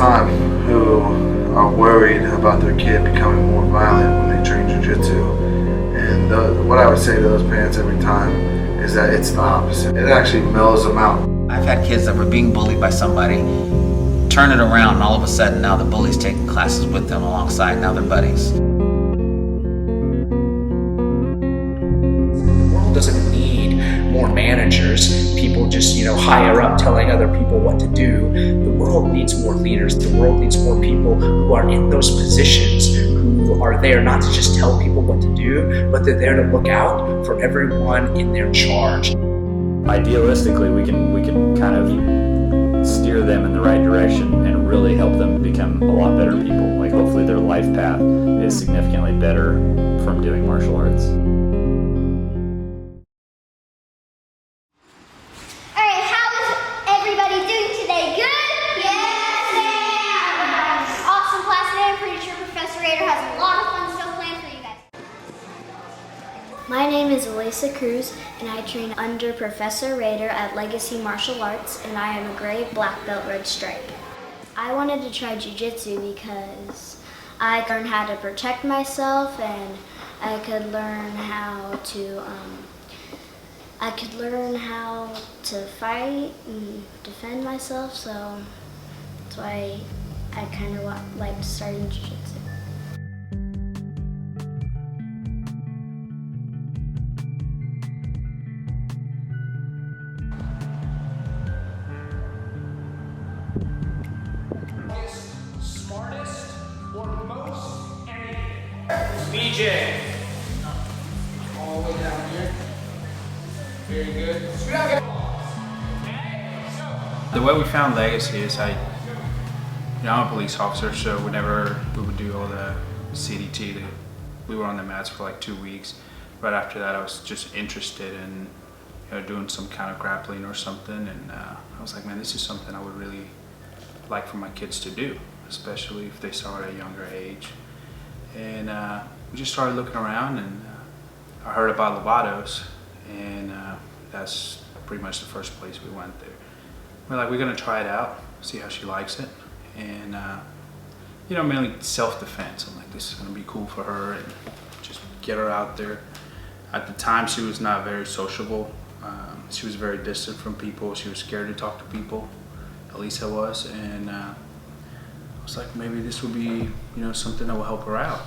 time who are worried about their kid becoming more violent when they train jiu-jitsu. And what I would say to those parents every time is that it's the opposite. It actually mellows them out. I've had kids that were being bullied by somebody, turn it around, and all of a sudden now the bully's taking classes with them alongside, now they're buddies. The world doesn't need more managers, people just, higher up telling other people what to do. The world needs more leaders. The world needs more people who are in those positions, who are there not to just tell people what to do, but they're there to look out for everyone in their charge. Idealistically, we can kind of steer them in the right direction and really help them become a lot better people. Like, hopefully their life path is significantly better from doing martial arts. Alright, how is everybody doing today? Good? Yes, ma'am! Awesome class today. I'm pretty sure Professor Rader has a lot of fun stuff planned for you guys. My name is Elissa Cruz, and I train under Professor Rader at Legacy Martial Arts, and I am a gray, black belt, red stripe. I wanted to try jiu-jitsu because I learned how to protect myself, and I could learn how to fight and defend myself, so that's why I kind of liked starting jiu-jitsu. Smartest or most animated? BJ. All the way down here. Very good. The way we found Legacy is I'm a police officer, so whenever we would do all the CDT, we were on the mats for like 2 weeks. Right after that, I was just interested in doing some kind of grappling or something, and I was like, man, this is something I would really like for my kids to do, especially if they start at a younger age. And we just started looking around, and I heard about Lovato's, and that's pretty much the first place we went there. We're like, we're gonna try it out, see how she likes it, and mainly self-defense. I'm like, this is gonna be cool for her, and just get her out there. At the time, she was not very sociable. She was very distant from people. She was scared to talk to people. Elissa was, and I was like, maybe this would be, something that will help her out.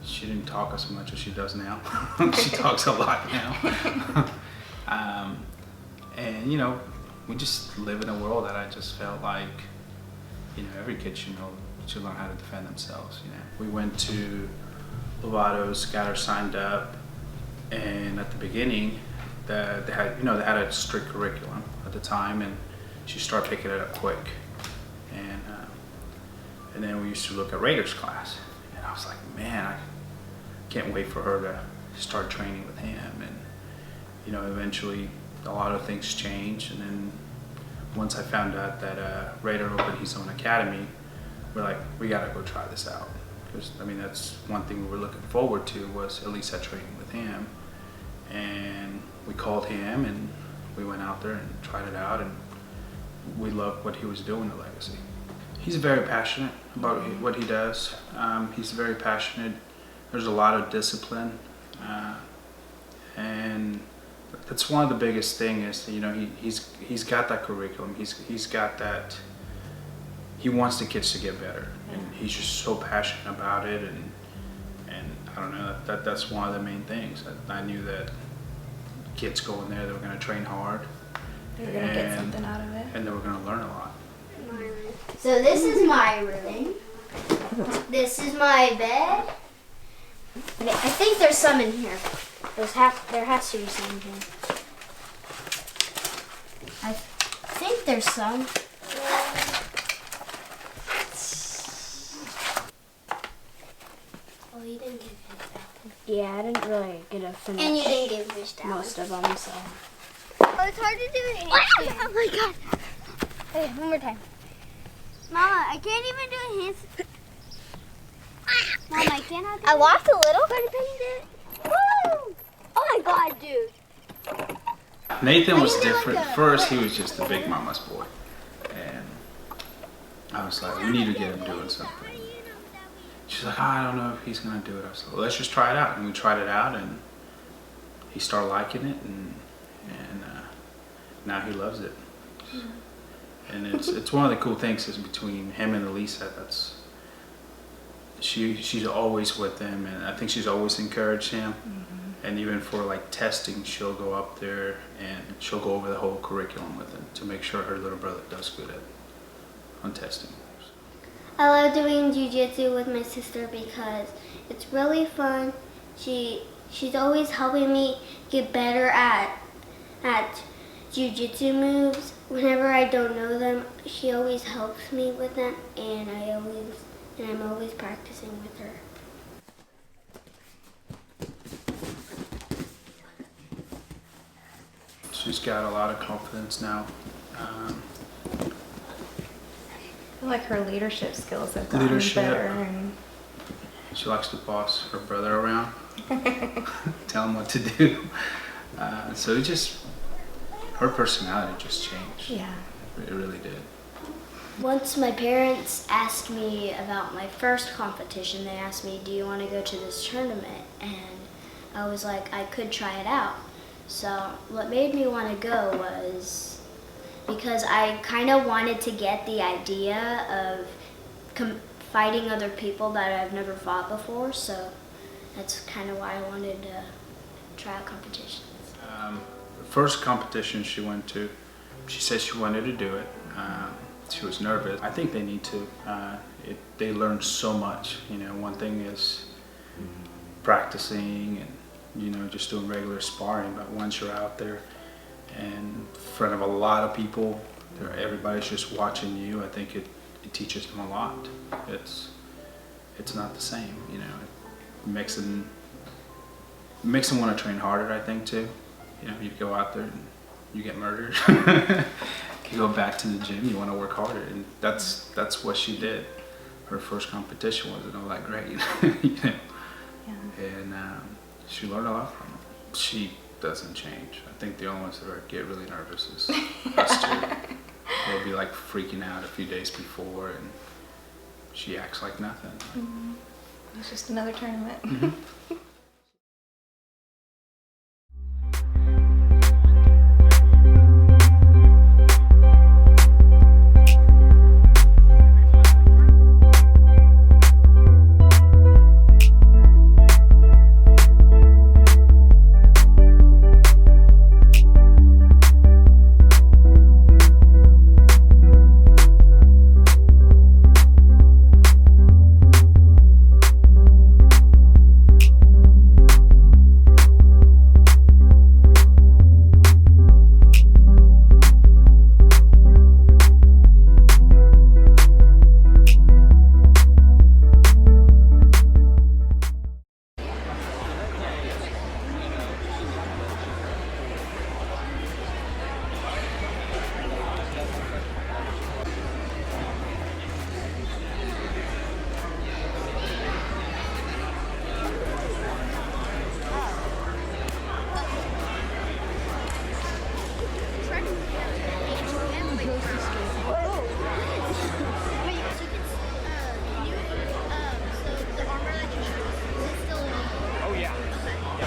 She didn't talk as much as she does now. She talks a lot now. And we just live in a world that I just felt like, every kid should learn how to defend themselves. We went to Lovato's, got her signed up, and at the beginning, they had a strict curriculum at the time, and she started picking it up quick. And then we used to look at Rader's class, and I was like, man, I can't wait for her to start training with him. And eventually a lot of things changed, and then once I found out that Rader opened his own academy, we're like, we gotta go try this out, because that's one thing we were looking forward to, was Elissa training with him. And we called him, and we went out there and tried it out, and we loved what he was doing at Legacy. He's very passionate about what he does. He's very passionate. There's a lot of discipline, and that's one of the biggest things. Is he's got that curriculum. He's got that. He wants the kids to get better, and he's just so passionate about it. And I don't know, that's one of the main things. I knew that kids going there, they were going to train hard. They were going to get something out of it. And they were going to learn a lot. So this is my room. This is my bed. Okay, I think there's some in here. There has to be some in here. I think there's some. Oh, you didn't give his down. Yeah, I didn't really get a finish. And you didn't give his down. Most of them, so. Oh, it's hard to do it. Oh my god. Okay, one more time. Mama, I can't even do a hand. Mama, I cannot do it. I lost a little. Woo! Oh my god, dude. Nathan was different. First, he was just a big mama's boy. And I was like, we need to get him doing something. She's like, oh, I don't know if he's gonna do it. I was like, well, let's just try it out. And we tried it out, and he started liking it, and now he loves it. And it's one of the cool things is between him and Elissa. She's always with him, and I think she's always encouraged him. And even for like testing, she'll go up there and she'll go over the whole curriculum with him to make sure her little brother does good on testing. I love doing jiu-jitsu with my sister because it's really fun. She's always helping me get better at jiu-jitsu moves. Whenever I don't know them, she always helps me with them, and I'm always practicing with her. She's got a lot of confidence now. I feel like her leadership skills have gotten better. And she likes to boss her brother around, tell him what to do. So her personality just changed. yeah. It really did. Once my parents asked me about my first competition, they asked me, do you want to go to this tournament? And I was like, I could try it out. So what made me want to go was because I kind of wanted to get the idea of fighting other people that I've never fought before. So that's kind of why I wanted to try out competitions. The first competition she went to, she said she wanted to do it. She was nervous. I think they need to. They learn so much. One thing is practicing and just doing regular sparring, but once you're out there and in front of a lot of people, everybody's just watching you. I think it teaches them a lot. It's not the same. It makes them want to train harder. I think too. You go out there and you get murdered. You go back to the gym, you want to work harder, and that's what she did. Her first competition wasn't all that great, Yeah. And she learned a lot from it. She doesn't change. I think the only ones that get really nervous is us two. They'll be like freaking out a few days before, and she acts like nothing. It's just another tournament.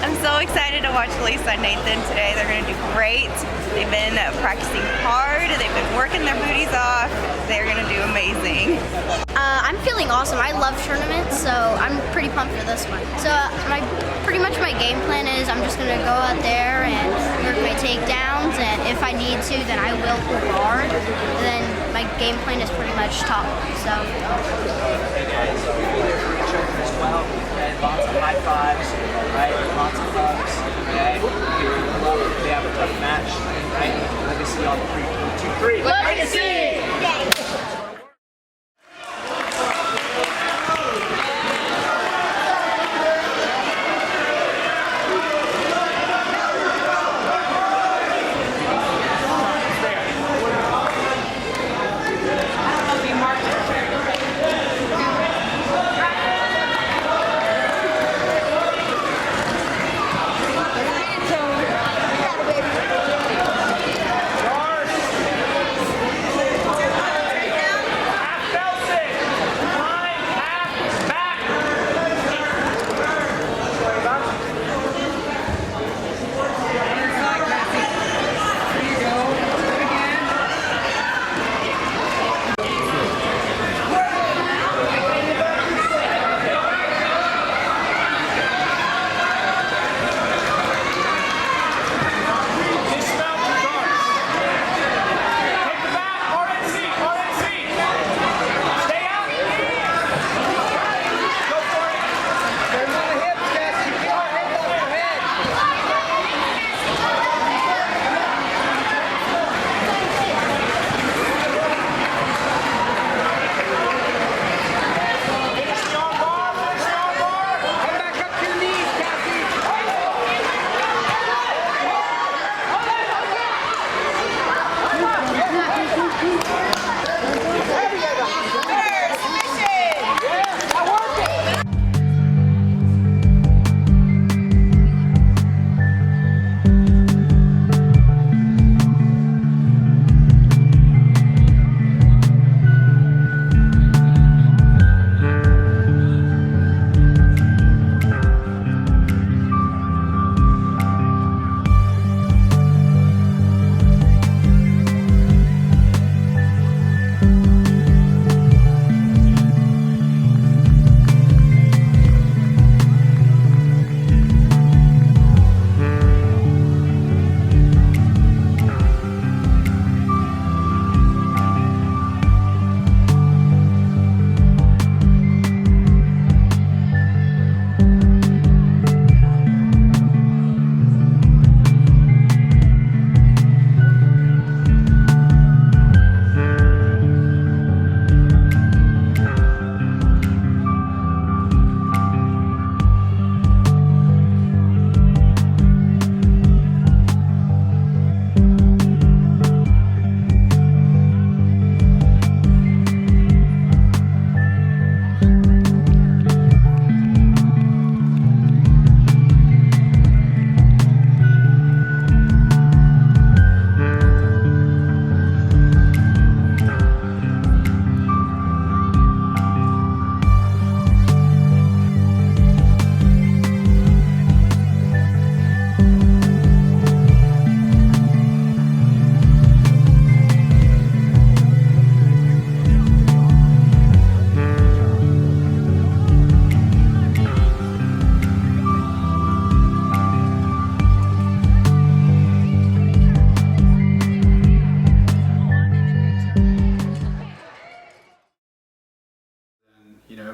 I'm so excited to watch Elissa and Nathan today. They're going to do great. They've been practicing hard. They've been working their booties off. They're going to do amazing. I'm feeling awesome. I love tournaments, so I'm pretty pumped for this one. So pretty much my game plan is I'm just going to go out there and work my takedowns, and if I need to, then I will pull hard. Then my game plan is pretty much top. So. Lots of high fives, right? Lots of hugs, okay? They have a tough match, right? Legacy on 3, 2, 3. Legacy!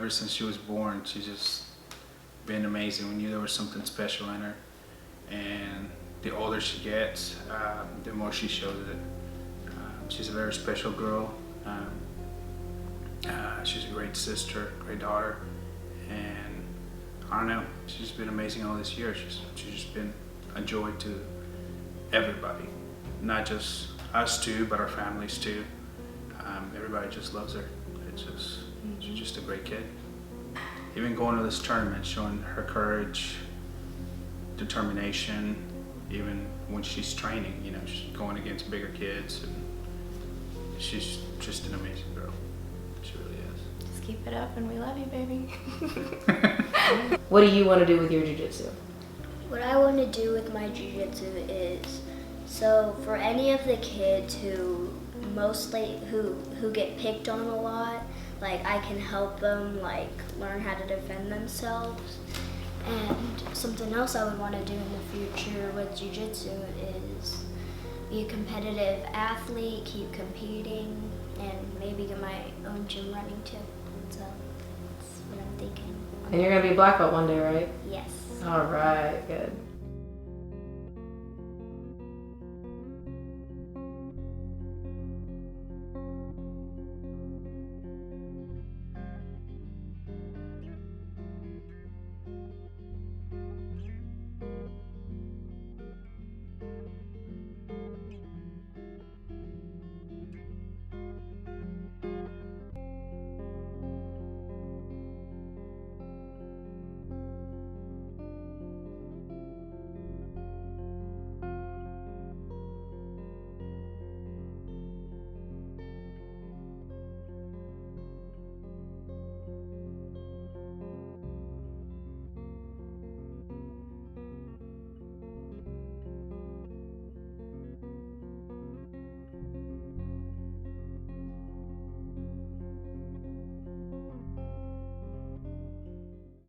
ever since she was born, she's just been amazing. We knew there was something special in her, and the older she gets, the more she shows it. She's a very special girl. She's a great sister, great daughter, and I don't know, she's been amazing all this year. She's just been a joy to everybody, not just us two, but our families too. Everybody just loves her. She's just a great kid. Even going to this tournament, showing her courage, determination, even when she's training, you know, she's going against bigger kids, and she's just an amazing girl. She really is. Just keep it up, and we love you, baby. What do you want to do with your jiu-jitsu? What I want to do with my jiu-jitsu is, so for any of the kids who who get picked on a lot, like I can help them like learn how to defend themselves. And something else I would want to do in the future with jiu-jitsu is be a competitive athlete, keep competing, and maybe get my own gym running too. So that's what I'm thinking. And you're gonna be a black belt one day, right? Yes. All right, good.